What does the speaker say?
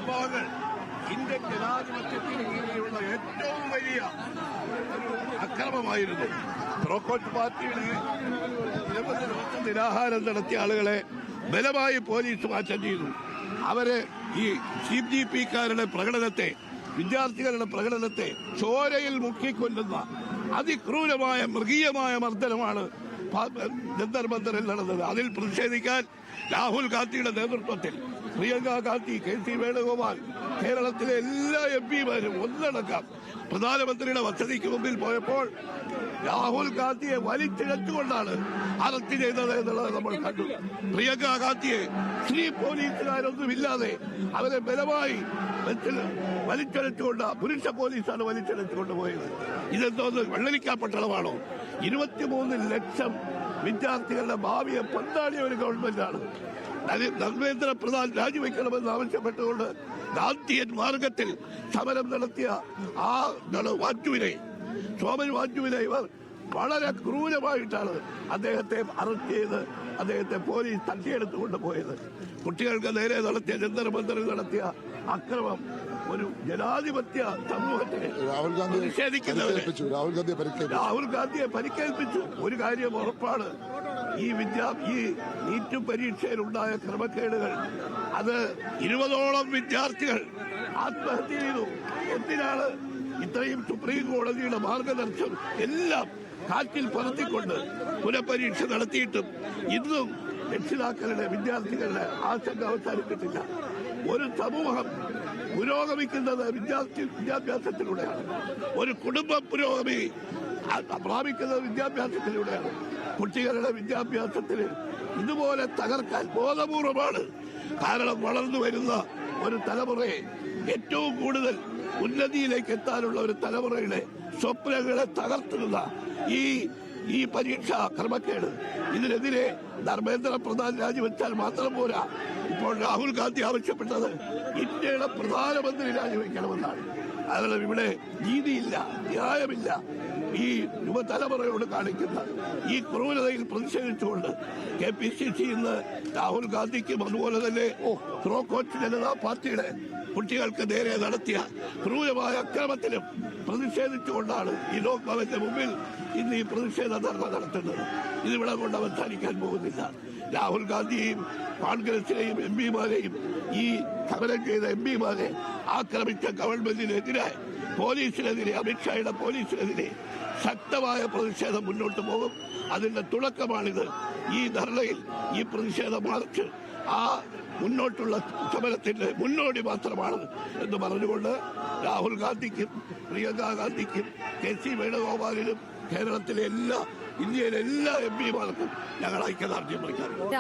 സംഭവങ്ങൾ ഇന്ത്യൻ ജനാധിപത്യത്തിന് കീഴിലുള്ള ഏറ്റവും വലിയ അക്രമമായിരുന്നു. റോക്കോട്ട് പാർട്ടിയുടെ നിരവധി ദിവസം നിരാഹാരം നടത്തിയ ആളുകളെ ബലമായി പോലീസ് മാറ്റം ചെയ്തു. അവരെ ഈ CPPക്കാരുടെ പ്രകടനത്തെ, വിദ്യാർത്ഥികളുടെ പ്രകടനത്തെ ചോരയിൽ മുക്കിക്കൊല്ലുന്ന അതിക്രൂരമായ മൃഗീയമായ മർദ്ദനമാണ് ജന്തർ മന്ദറിൽ നടന്നത്. അതിൽ പ്രതിഷേധിക്കാൻ രാഹുൽ ഗാന്ധിയുടെ നേതൃത്വത്തിൽ പ്രിയങ്ക ഗാന്ധി, KC വേണുഗോപാൽ, കേരളത്തിലെ എല്ലാ MP മാരും ഒന്നടക്കം പ്രധാനമന്ത്രിയുടെ വസതിക്ക് മുമ്പിൽ പോയപ്പോൾ രാഹുൽ ഗാന്ധിയെ വലിച്ചിഴച്ചുകൊണ്ടാണ് അറസ്റ്റ് ചെയ്തത് എന്നുള്ളത് നമ്മൾ കണ്ടു. പ്രിയങ്ക ഗാന്ധിയെ സ്ത്രീ പോലീസുകാരൊന്നുമില്ലാതെ അവരെ ബലമായി വലിച്ചഴച്ചുകൊണ്ട് പുരുഷ പോലീസാണ് വലിച്ചഴച്ചുകൊണ്ട് പോയത്. ഇതെന്തോന്ന് വെള്ളരിക്കാ പട്ടണമാണോ? 23 ലക്ഷം വിദ്യാർത്ഥികളുടെ ഭാവിയെ പന്താടിയ ഒരു ഗവൺമെന്റാണ്. ധർമ്മേന്ദ്ര പ്രധാൻ രാജിവെക്കണമെന്ന് ആവശ്യപ്പെട്ടുകൊണ്ട് ഗാന്ധിയൻ മാർഗത്തിൽ സമരം നടത്തിയ ആ സോമൻ വാജുവിനെ ഇവർ വളരെ ക്രൂരമായിട്ടാണ് അദ്ദേഹത്തെ അറസ്റ്റ് ചെയ്ത് അദ്ദേഹത്തെ പോലീസ് തട്ടിയെടുത്തുകൊണ്ട് പോയത്. കുട്ടികൾക്ക് നേരെ നടത്തിയ ജന്തർ മന്ദറിൽ നടത്തിയ അക്രമം ഒരു ജനാധിപത്യ സമൂഹത്തിന് രാഹുൽ ഗാന്ധിയെ പരിക്കേൽപ്പിച്ചു. ഒരു കാര്യം ഉറപ്പാണ്, ഈ നീറ്റ് പരീക്ഷയിലുണ്ടായ ക്രമക്കേടുകൾ അത് 20ഓളം വിദ്യാർത്ഥികൾ ആത്മഹത്യ ചെയ്തു. എന്തിനാണ്? ഇത്രയും സുപ്രീം കോടതിയുടെ മാർഗദർശനം എല്ലാം കാറ്റിൽ പറത്തിക്കൊണ്ട് പുനഃപരീക്ഷ നടത്തിയിട്ടും ഇന്നും രക്ഷിതാക്കളുടെ, വിദ്യാർത്ഥികളുടെ ആശങ്ക അവസാനിപ്പിച്ചില്ല. ഒരു സമൂഹം പുരോഗമിക്കുന്നത് വിദ്യാഭ്യാസത്തിലൂടെയാണ്. ഒരു കുടുംബം പ്രാപിക്കുന്നത് വിദ്യാഭ്യാസത്തിലൂടെയാണ്. കുട്ടികളുടെ വിദ്യാഭ്യാസത്തിന് ഇതുപോലെ തകർക്കാൻ ബോധപൂർവമാണ്. കാരണം വളർന്നു വരുന്ന ഒരു തലമുറയെ, ഏറ്റവും കൂടുതൽ ഉന്നതിയിലേക്ക് എത്താനുള്ള ഒരു തലമുറയുടെ സ്വപ്നങ്ങളെ തകർത്തുന്ന ഈ പരീക്ഷാ ക്രമക്കേട്, ഇതിനെതിരെ ധർമ്മേന്ദ്ര പ്രധാൻ രാജിവെച്ചാൽ മാത്രം പോരാ. ഇപ്പോൾ രാഹുൽ ഗാന്ധി ആവശ്യപ്പെട്ടത് ഇന്ത്യയുടെ പ്രധാനമന്ത്രി രാജിവെക്കണമെന്നാണ്. കാരണം ഇവിടെ നീതിയില്ല, ന്യായമില്ല. ഈ യുവതലമുറയോട് കാണിക്കുന്ന ഈ ക്രൂരതയിൽ പ്രതിഷേധിച്ചുകൊണ്ട് KPCC ഇന്ന് രാഹുൽ ഗാന്ധിക്കും അതുപോലെ തന്നെ റോക്കോട്ട് ജനതാ പാർട്ടിയുടെ കുട്ടികൾക്ക് നേരെ നടത്തിയ ക്രൂരമായ അക്രമത്തിലും പ്രതിഷേധിച്ചുകൊണ്ടാണ് ഈ ലോക് ഭവന്റെ മുമ്പിൽ ഇന്ന് ഈ പ്രതിഷേധ ധർണ നടത്തുന്നത്. ഇതിവിടെ കൊണ്ട് അവസാനിക്കാൻ പോകുന്നില്ല. രാഹുൽ ഗാന്ധിയെയും കോൺഗ്രസിനെയും MP മാരെയും ഈ സമരം ചെയ്ത MP മാരെ ആക്രമിച്ച ഗവൺമെന്റിനെതിരെ, പോലീസിനെതിരെ, അമിത്ഷായുടെ പോലീസിനെതിരെ ശക്തമായ പ്രതിഷേധം മുന്നോട്ട് പോകും. അതിന്റെ തുടക്കമാണിത്. ഈ ധർണയിൽ, ഈ പ്രതിഷേധ മാർച്ച് ആ മുന്നോട്ടുള്ള സമരത്തിന്റെ മുന്നോടി മാത്രമാണ് എന്ന് പറഞ്ഞുകൊണ്ട് രാഹുൽ ഗാന്ധിക്കും പ്രിയങ്ക ഗാന്ധിക്കും KC വേണുഗോപാലിനും കേരളത്തിലെ ഇന്ത്യയിലെ എല്ലാ MP മാർക്കും ഞങ്ങൾ ഐക്യദാർഢ്യം പ്രഖ്യാപിക്കും.